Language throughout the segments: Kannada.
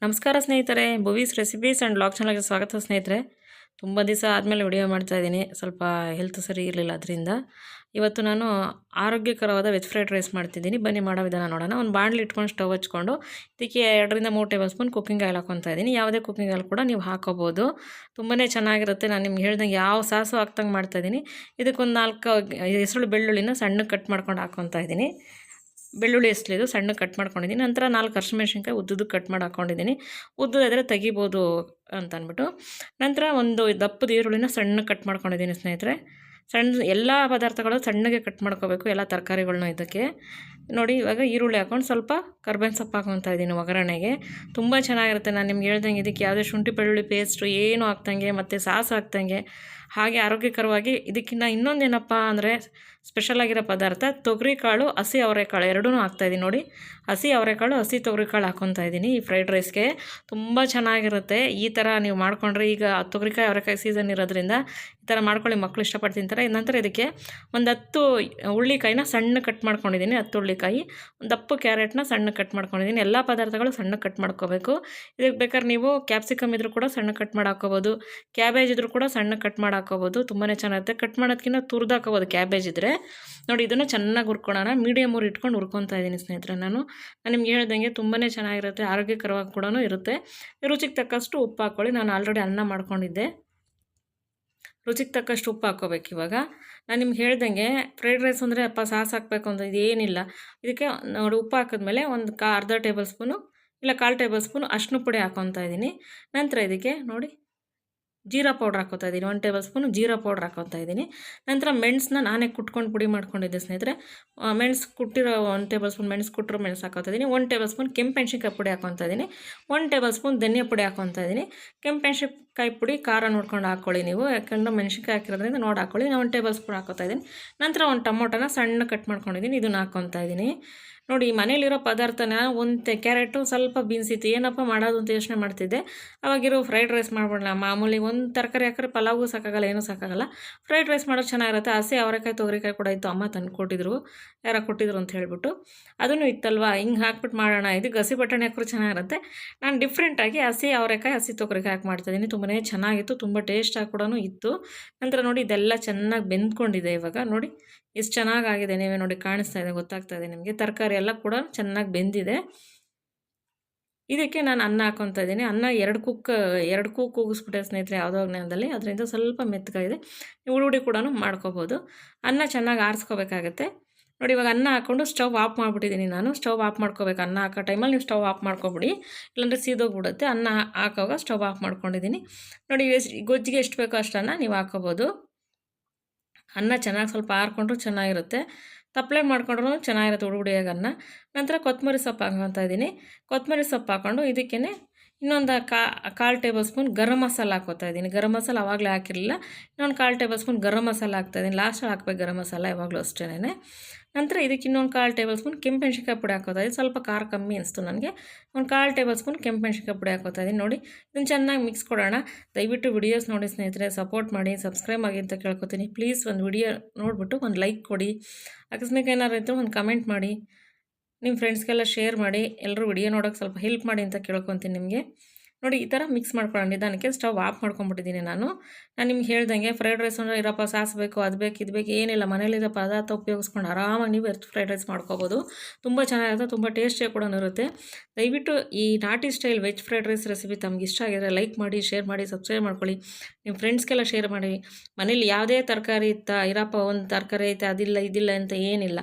ನಮಸ್ಕಾರ ಸ್ನೇಹಿತರೆ, ಭುವೀಸ್ ರೆಸಿಪೀಸ್ ಆ್ಯಂಡ್ ಬ್ಲಾಗ್ ಚಾನಲ್ಗೆ ಸ್ವಾಗತ ಸ್ನೇಹಿತರೆ. ತುಂಬ ದಿವಸ ಆದಮೇಲೆ ವಿಡಿಯೋ ಮಾಡ್ತಾಯಿದ್ದೀನಿ. ಸ್ವಲ್ಪ ಹೆಲ್ತ್ ಸರಿ ಇರಲಿಲ್ಲ, ಅದರಿಂದ ಇವತ್ತು ನಾನು ಆರೋಗ್ಯಕರವಾದ ವೆಜ್ ಫ್ರೈಡ್ ರೈಸ್ ಮಾಡ್ತಿದ್ದೀನಿ. ಬನ್ನಿ ಮಾಡೋ ವಿಧಾನ ನೋಡೋಣ. ಒಂದು ಬಾಣಲಿ ಇಟ್ಕೊಂಡು ಸ್ಟವ್ ಹಚ್ಕೊಂಡು ಇದಕ್ಕೆ 2ರಿಂದ 3 ಟೇಬಲ್ ಸ್ಪೂನ್ ಕುಕ್ಕಿಂಗ್ ಆಯಿಲ್ ಹಾಕ್ಕೊತಾ ಇದ್ದೀನಿ. ಯಾವುದೇ ಕುಕ್ಕಿಂಗ್ ಆಯಿಲ್ ಕೂಡ ನೀವು ಹಾಕೋಬೋದು, ತುಂಬಾ ಚೆನ್ನಾಗಿರುತ್ತೆ. ನಾನು ನಿಮ್ಗೆ ಹೇಳ್ದಂಗೆ ಯಾವ ಸಾಸು ಹಾಕ್ದಂಗೆ ಮಾಡ್ತಾಯಿದ್ದೀನಿ. ಇದಕ್ಕೊಂದು 4 ಹೆಸರು ಬೆಳ್ಳುಳ್ಳಿನ ಸಣ್ಣಗೆ ಕಟ್ ಮಾಡ್ಕೊಂಡು ಹಾಕ್ಕೊತಾ ಇದ್ದೀನಿ. ಬೆಳ್ಳುಳ್ಳಿ ಎಸ್ಲಿದು ಸಣ್ಣ ಕಟ್ ಮಾಡ್ಕೊಂಡಿದ್ದೀನಿ. ನಂತರ 4 ಹಸಿಮೆಣಸಿನ್ಕಾಯಿ ಉದ್ದುದಕ್ಕೆ ಕಟ್ ಮಾಡಿ ಹಾಕ್ಕೊಂಡಿದ್ದೀನಿ. ಉದ್ದುದಾದರೆ ತೆಗಿಬೋದು ಅಂತ ಅಂದ್ಬಿಟ್ಟು. ನಂತರ ಒಂದು ದಪ್ಪದ ಈರುಳ್ಳಿನ ಸಣ್ಣ ಕಟ್ ಮಾಡ್ಕೊಂಡಿದ್ದೀನಿ ಸ್ನೇಹಿತರೆ. ಎಲ್ಲ ಪದಾರ್ಥಗಳು ಸಣ್ಣಗೆ ಕಟ್ ಮಾಡ್ಕೋಬೇಕು, ಎಲ್ಲ ತರಕಾರಿಗಳನ್ನ. ಇದಕ್ಕೆ ನೋಡಿ, ಇವಾಗ ಈರುಳ್ಳಿ ಹಾಕ್ಕೊಂಡು ಸ್ವಲ್ಪ ಕರ್ಬೇವಿನ ಸೊಪ್ಪು ಹಾಕ್ಕೊತಾ ಇದ್ದೀನಿ ಒಗ್ಗರಣೆಗೆ. ತುಂಬ ಚೆನ್ನಾಗಿರುತ್ತೆ. ನಾನು ನಿಮ್ಗೆ ಹೇಳ್ದಂಗೆ ಇದಕ್ಕೆ ಯಾವುದೇ ಶುಂಠಿ ಬೆಳ್ಳುಳ್ಳಿ ಪೇಸ್ಟು ಏನು ಹಾಕ್ದಂಗೆ ಮತ್ತು ಸಾಸು ಹಾಕ್ದಂಗೆ, ಹಾಗೆ ಆರೋಗ್ಯಕರವಾಗಿ ಇದಕ್ಕಿಂತ ಇನ್ನೊಂದೇನಪ್ಪ ಅಂದರೆ ಸ್ಪೆಷಲಾಗಿರೋ ಪದಾರ್ಥ ತೊಗರಿಕಾಳು, ಹಸಿ ಅವರೆಕಾಳು ಎರಡೂ ಹಾಕ್ತಾಯಿದ್ದೀನಿ. ನೋಡಿ, ಹಸಿ ಅವರೆಕಾಳು, ಹಸಿ ತೊಗರಿಕಾಳು ಹಾಕ್ಕೊತಾ ಇದ್ದೀನಿ ಈ ಫ್ರೈಡ್ ರೈಸ್ಗೆ. ತುಂಬ ಚೆನ್ನಾಗಿರುತ್ತೆ. ಈ ಥರ ನೀವು ಮಾಡ್ಕೊಂಡ್ರೆ, ಈಗ ತೊಗರಿಕಾಯಿ ಅವರೆಕಾಯಿ ಸೀಸನ್ ಇರೋದ್ರಿಂದ ಈ ಥರ ಮಾಡ್ಕೊಳ್ಳಿ, ಮಕ್ಕಳು ಇಷ್ಟಪಟ್ಟು ತಿಂತಾರೆ. ನಂತರ ಇದಕ್ಕೆ ಒಂದು 10 ಹುಳ್ಳಿಕಾಯಿನ ಸಣ್ಣ ಕಟ್ ಮಾಡ್ಕೊಂಡಿದ್ದೀನಿ. 10 ಹುಳ್ಳಿಕಾಯಿ, ಒಂದು ದಪ್ಪ ಕ್ಯಾರೆಟ್ನ ಸಣ್ಣ ಕಟ್ ಮಾಡ್ಕೊಂಡಿದ್ದೀನಿ. ಎಲ್ಲ ಪದಾರ್ಥಗಳು ಸಣ್ಣ ಕಟ್ ಮಾಡ್ಕೋಬೇಕು. ಇದಕ್ಕೆ ಬೇಕಾದ್ರೆ ನೀವು ಕ್ಯಾಪ್ಸಿಕಮ್ ಇದ್ರೂ ಕೂಡ ಸಣ್ಣ ಕಟ್ ಮಾಡಿ ಹಾಕ್ಕೋಬೋದು, ಕ್ಯಾಬೇಜ್ ಇದ್ರೂ ಕೂಡ ಸಣ್ಣ ಕಟ್ ಮಾಡಿ ಹಾಕ್ಕೋಬೋದು. ತುಂಬಾ ಚೆನ್ನಾಗಿರುತ್ತೆ. ಕಟ್ ಮಾಡೋದಕ್ಕಿಂತ ತುರ್ದು ಹಾಕೋಬೋದು ಕ್ಯಾಬೇಜ್ ಇದ್ದರೆ. ನೋಡಿ, ಇದನ್ನು ಚೆನ್ನಾಗಿ ಹುರ್ಕೊಳ್ಳೋಣ. ಮೀಡಿಯಮ್ ಊರು ಇಟ್ಕೊಂಡು ಹುರ್ಕೊತಾ ಇದ್ದೀನಿ ಸ್ನೇಹಿತರೆ. ನಾನು ನಿಮ್ಗೆ ಹೇಳ್ದಂಗೆ ತುಂಬಾ ಚೆನ್ನಾಗಿರುತ್ತೆ, ಆರೋಗ್ಯಕರವಾಗಿ ಕೂಡ ಇರುತ್ತೆ. ರುಚಿಗೆ ತಕ್ಕಷ್ಟು ಉಪ್ಪು ಹಾಕ್ಕೊಳ್ಳಿ. ನಾನು ಆಲ್ರೆಡಿ ಅನ್ನ ಮಾಡ್ಕೊಂಡಿದ್ದೆ. ರುಚಿಗೆ ತಕ್ಕಷ್ಟು ಉಪ್ಪು ಹಾಕ್ಕೋಬೇಕು. ಇವಾಗ ನಾನು ನಿಮ್ಗೆ ಹೇಳ್ದಂಗೆ ಫ್ರೈಡ್ ರೈಸ್ ಅಂದರೆ ಸಾಸ್ ಹಾಕಬೇಕು ಅಂತ ಇದೇನಿಲ್ಲ. ಇದಕ್ಕೆ ನೋಡಿ, ಉಪ್ಪು ಹಾಕಿದ್ಮೇಲೆ ಒಂದು ಅರ್ಧ ಟೇಬಲ್ ಸ್ಪೂನು ಇಲ್ಲ 1/4 ಟೇಬಲ್ ಸ್ಪೂನು ಅರಿಶಿನ ಪುಡಿ ಹಾಕ್ಕೊತಾ ಇದ್ದೀನಿ. ನಂತರ ಇದಕ್ಕೆ ನೋಡಿ ಜೀರಾ ಪೌಡ್ರ್ ಹಾಕ್ಕೊತಾ ಇದ್ದೀನಿ. 1 ಟೇಬಲ್ ಸ್ಪೂನು ಜೀರಾ ಪೌಡ್ರ್ ಹಾಕ್ಕೊತಾ ಇದ್ದೀನಿ. ನಂತರ ಮೆಣಸನ್ನ ನಾನೇ ಕುಟ್ಕೊಂಡು ಪುಡಿ ಮಾಡ್ಕೊಂಡಿದ್ದೆ ಸ್ನೇಹಿತರೆ. ಮೆಣಸು ಕುಟ್ಟಿರೋ 1 ಟೇಬಲ್ ಸ್ಪೂನ್ ಮೆಣಸು ಕುಟ್ಟಿರೋ ಮೆಣಸು ಹಾಕ್ಕೊತಾ ಇದ್ದೀನಿ. 1 ಟೇಬಲ್ ಸ್ಪೂನ್ ಕೆಂಪೆಣ್ಸಿನ್ಕಾಯಿ ಪುಡಿ ಹಾಕ್ಕೊತಾ ಇದ್ದೀನಿ. 1 ಟೇಬಲ್ ಸ್ಪೂನ್ ಧನಿಯಾ ಪುಡಿ ಹಾಕ್ಕೊತಾ ಇದ್ದೀನಿ. ಕೆಂಪೆಣ್ಸಿನ್ಕಾಯಿ ಪುಡಿ ಖಾರ ನೋಡ್ಕೊಂಡು ಹಾಕ್ಕೊಳ್ಳಿ ನೀವು, ಯಾಕಂದ್ರೆ ಮೆಣಸಿನ್ಕಾಯಿ ಹಾಕಿರೋದ್ರಿಂದ ನೋಡಿ ಹಾಕ್ಕೊಳ್ಳಿ. ನಾನು 1 ಟೇಬಲ್ ಸ್ಪೂನ್ ಹಾಕ್ಕೊತಾ ಇದ್ದೀನಿ. ನಂತರ ಒಂದು ಟೊಮೊಟೊನ ಸಣ್ಣ ಕಟ್ ಮಾಡ್ಕೊಂಡಿದ್ದೀನಿ, ಇದನ್ನು ಹಾಕ್ಕೊತಾ ಇದ್ದೀನಿ. ನೋಡಿ, ಮನೇಲಿರೋ ಪದಾರ್ಥನ ಒಂದು ಕ್ಯಾರೆಟು ಸ್ವಲ್ಪ ಬೀನ್ಸ್ ಇತ್ತು, ಏನಪ್ಪ ಮಾಡೋದು ಅಂತ ಯೋಚನೆ ಮಾಡ್ತಿದ್ದೆ. ಅವಾಗಿರೋ ಫ್ರೈಡ್ ರೈಸ್ ಮಾಡ್ಬಿಡೋಣ. ಮಾಮೂಲಿ ಒಂದು ತರಕಾರಿ ಹಾಕಿದ್ರೆ ಪಲಾವ್ಗೂ ಸಾಕಾಗಲ್ಲ, ಏನೂ ಸಾಕಾಗಲ್ಲ. ಫ್ರೈಡ್ ರೈಸ್ ಮಾಡೋದು ಚೆನ್ನಾಗಿರುತ್ತೆ. ಹಸಿ ಅವರೆಕಾಯಿ ತೊಗರಿಕಾಯಿ ಕೂಡ ಇತ್ತು, ಅಮ್ಮ ತಂದು ಕೊಟ್ಟಿದ್ರು, ಯಾರೋ ಕೊಟ್ಟಿದ್ರು ಅಂತ ಹೇಳ್ಬಿಟ್ಟು. ಅದನ್ನು ಇತ್ತಲ್ವ, ಹಿಂಗೆ ಹಾಕ್ಬಿಟ್ಟು ಮಾಡೋಣ. ಇದು ಹಸಿ ಬಟಾಣಿ ಹಾಕಿದ್ರು ಚೆನ್ನಾಗಿರುತ್ತೆ. ನಾನು ಡಿಫ್ರೆಂಟಾಗಿ ಹಸಿ ಅವರೆಕಾಯಿ, ಹಸಿ ತೊಗರಿಕಾಯಿ ಹಾಕಿ ಮಾಡ್ತಾಯಿದ್ದೀನಿ. ತುಂಬಾ ಚೆನ್ನಾಗಿತ್ತು, ತುಂಬ ಟೇಸ್ಟಾಗಿ ಕೂಡ ಇತ್ತು. ನಂತರ ನೋಡಿ, ಇದೆಲ್ಲ ಚೆನ್ನಾಗಿ ಬೆಂದ್ಕೊಂಡಿದೆ. ಇವಾಗ ನೋಡಿ ಎಷ್ಟು ಚೆನ್ನಾಗಾಗಿದೆ, ನೀವೇ ನೋಡಿ ಕಾಣಿಸ್ತಾ ಇದೆ, ಗೊತ್ತಾಗ್ತಾ ಇದೆ ನಿಮಗೆ. ತರಕಾರಿ ಎಲ್ಲ ಕೂಡ ಚೆನ್ನಾಗಿ ಬೆಂದಿದೆ. ಇದಕ್ಕೆ ನಾನು ಅನ್ನ ಹಾಕ್ಕೊತಾ ಇದ್ದೀನಿ. ಅನ್ನ 2 ಕೂಗು ಕೂಗಿಸ್ಬಿಟ್ಟೆ ಸ್ನೇಹಿತರೆ ಯಾವುದೋ ಜ್ಞಾನದಲ್ಲಿ, ಅದರಿಂದ ಸ್ವಲ್ಪ ಮೆತ್ತಗಾಗಿದೆ. ಹುಳಿ ಕೂಡ ಮಾಡ್ಕೋಬೋದು. ಅನ್ನ ಚೆನ್ನಾಗಿ ಆರಿಸ್ಕೋಬೇಕಾಗತ್ತೆ. ನೋಡಿ, ಇವಾಗ ಅನ್ನ ಹಾಕ್ಕೊಂಡು ಸ್ಟವ್ ಆಫ್ ಮಾಡಿಬಿಟ್ಟಿದ್ದೀನಿ ನಾನು. ಸ್ಟವ್ ಆಫ್ ಮಾಡ್ಕೋಬೇಕು. ಅನ್ನ ಹಾಕೋ ಟೈಮಲ್ಲಿ ನೀವು ಸ್ಟವ್ ಆಫ್ ಮಾಡ್ಕೊಬಿಡಿ, ಇಲ್ಲಾಂದರೆ ಸೀದೋಗ್ಬಿಡುತ್ತೆ. ಅನ್ನ ಹಾಕೋವಾಗ ಸ್ಟವ್ ಆಫ್ ಮಾಡ್ಕೊಂಡಿದ್ದೀನಿ. ನೋಡಿ, ಗೊಜ್ಜಿಗೆ ಎಷ್ಟು ಬೇಕೋ ಅಷ್ಟನ್ನು ನೀವು ಹಾಕ್ಕೋಬೋದು. ಅನ್ನ ಚೆನ್ನಾಗಿ ಸ್ವಲ್ಪ ಆರಿಕೊಂಡ್ರೂ ಚೆನ್ನಾಗಿರುತ್ತೆ, ತಪ್ಪಲೆ ಮಾಡ್ಕೊಂಡ್ರೂ ಚೆನ್ನಾಗಿರುತ್ತೆ ಹುಡುಗುಡಿಯಾಗ ಅನ್ನ. ನಂತರ ಕೊತ್ತಂಬರಿ ಸೊಪ್ಪು ಹಾಕ್ಕೊತಾ ಇದ್ದೀನಿ. ಕೊತ್ತಂಬರಿ ಸೊಪ್ಪು ಹಾಕ್ಕೊಂಡು ಇದಕ್ಕೇ ಇನ್ನೊಂದು 1/4 ಟೇಬಲ್ ಸ್ಪೂನ್ ಗರಂ ಮಸಾಲ ಹಾಕ್ಕೊತಾ ಇದ್ದೀನಿ. ಗರಂ ಮಸಾಲ ಆವಾಗಲೇ ಹಾಕಿರಲಿಲ್ಲ, ಇನ್ನೊಂದು 1/4 ಟೇಬಲ್ ಸ್ಪೂನ್ ಗರಂ ಮಸಾಲ ಹಾಕ್ತಾಯಿದ್ದೀನಿ. ಲಾಸ್ಟಲ್ಲಿ ಹಾಕ್ಬೇಕು ಗರಂ ಮಸಾಲ, ಯಾವಾಗಲೂ ಅಷ್ಟೇ. ನಂತರ ಇದಕ್ಕೆ ಇನ್ನೊಂದು 1/4 ಟೇಬಲ್ ಸ್ಪೂನ್ ಕೆಂಪೆಣ್ಸಿನ್ಕಾಯಿ ಪುಡಿ ಹಾಕ್ಕೊತಾ ಇದ್ದೀನಿ. ಸ್ವಲ್ಪ ಖಾರ ಕಮ್ಮಿ ಅನಿಸ್ತು ನನಗೆ. ಒಂದು 1/4 ಟೇಬಲ್ ಸ್ಪೂನ್ ಕೆಂಪೆಣ್ಸಿನ್ಕಾಯಿ ಪುಡಿ ಹಾಕ್ಕೊತಾ ಇದ್ದೀನಿ. ನೋಡಿ, ಇದನ್ನು ಚೆನ್ನಾಗಿ ಮಿಕ್ಸ್ ಕೊಡೋಣ. ದಯವಿಟ್ಟು ವಿಡಿಯೋಸ್ ನೋಡಿ ಸ್ನೇಹಿತರೆ, ಸಪೋರ್ಟ್ ಮಾಡಿ, ಸಬ್ಸ್ಕ್ರೈಬ್ ಆಗಿ ಅಂತ ಕೇಳ್ಕೊತೀನಿ. ಪ್ಲೀಸ್ ಒಂದು ವಿಡಿಯೋ ನೋಡಿಬಿಟ್ಟು ಒಂದು ಲೈಕ್ ಕೊಡಿ. ಅಕಸ್ಮಾತ್ ಏನಾರು ಇದ್ದರೂ ಒಂದು ಕಮೆಂಟ್ ಮಾಡಿ, ನಿಮ್ಮ ಫ್ರೆಂಡ್ಸ್ಗೆಲ್ಲ ಶೇರ್ ಮಾಡಿ. ಎಲ್ಲರೂ ವಿಡಿಯೋ ನೋಡೋಕ್ಕೆ ಸ್ವಲ್ಪ ಹೆಲ್ಪ್ ಮಾಡಿ ಅಂತ ಕೇಳ್ಕೊತೀನಿ ನಿಮಗೆ. ನೋಡಿ, ಈ ಥರ ಮಿಕ್ಸ್ ಮಾಡ್ಕೊಳ್ಳೋಣ ನಿಧಾನಕ್ಕೆ. ಸ್ಟವ್ ಆಫ್ ಮಾಡ್ಕೊಂಬಿಟ್ಟಿದ್ದೀನಿ ನಾನು ನಿಮ್ಗೆ ಹೇಳ್ದಂಗೆ ಫ್ರೈಡ್ ರೈಸ್ ಅಂದರೆ ಇರಪ್ಪ ಸಾಸ್ ಬೇಕು, ಅದು ಬೇಕು, ಇದು ಬೇಕು ಏನಿಲ್ಲ. ಮನೇಲಿರೋ ಪದಾರ್ಥ ಉಪಯೋಗಿಸ್ಕೊಂಡು ಆರಾಮಾಗಿ ನೀವು ಫ್ರೈಡ್ ರೈಸ್ ಮಾಡ್ಕೋಬೋದು. ತುಂಬ ಚೆನ್ನಾಗಿರುತ್ತೆ, ತುಂಬ ಟೇಸ್ಟಿಯಾಗಿ ಕೂಡ ಇರುತ್ತೆ. ದಯವಿಟ್ಟು ಈ ನಾಟಿ style veg fried rice recipe ತಮ್ಗೆ ಇಷ್ಟ ಆಗಿದ್ರೆ ಲೈಕ್ ಮಾಡಿ, ಶೇರ್ ಮಾಡಿ, ಸಬ್ಸ್ಕ್ರೈಬ್ ಮಾಡ್ಕೊಳ್ಳಿ. ನಿಮ್ಮ ಫ್ರೆಂಡ್ಸ್ಗೆಲ್ಲ ಶೇರ್ ಮಾಡಿ. ಮನೇಲಿ ಯಾವುದೇ ತರಕಾರಿ ಇರಪ್ಪ ಒಂದು ತರಕಾರಿ ಐತೆ, ಅದಿಲ್ಲ ಇದಿಲ್ಲ ಅಂತ ಏನಿಲ್ಲ,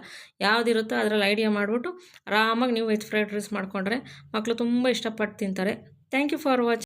ಯಾವುದಿರುತ್ತೋ ಅದರಲ್ಲಿ ಐಡಿಯಾ ಮಾಡಿಬಿಟ್ಟು ಆರಾಮಾಗಿ ನೀವು ವೆಜ್ ಫ್ರೈಡ್ ರೈಸ್ ಮಾಡಿಕೊಂಡ್ರೆ ಮಕ್ಕಳು ತುಂಬ ಇಷ್ಟಪಟ್ಟು ತಿಂತಾರೆ. Thank you for watching.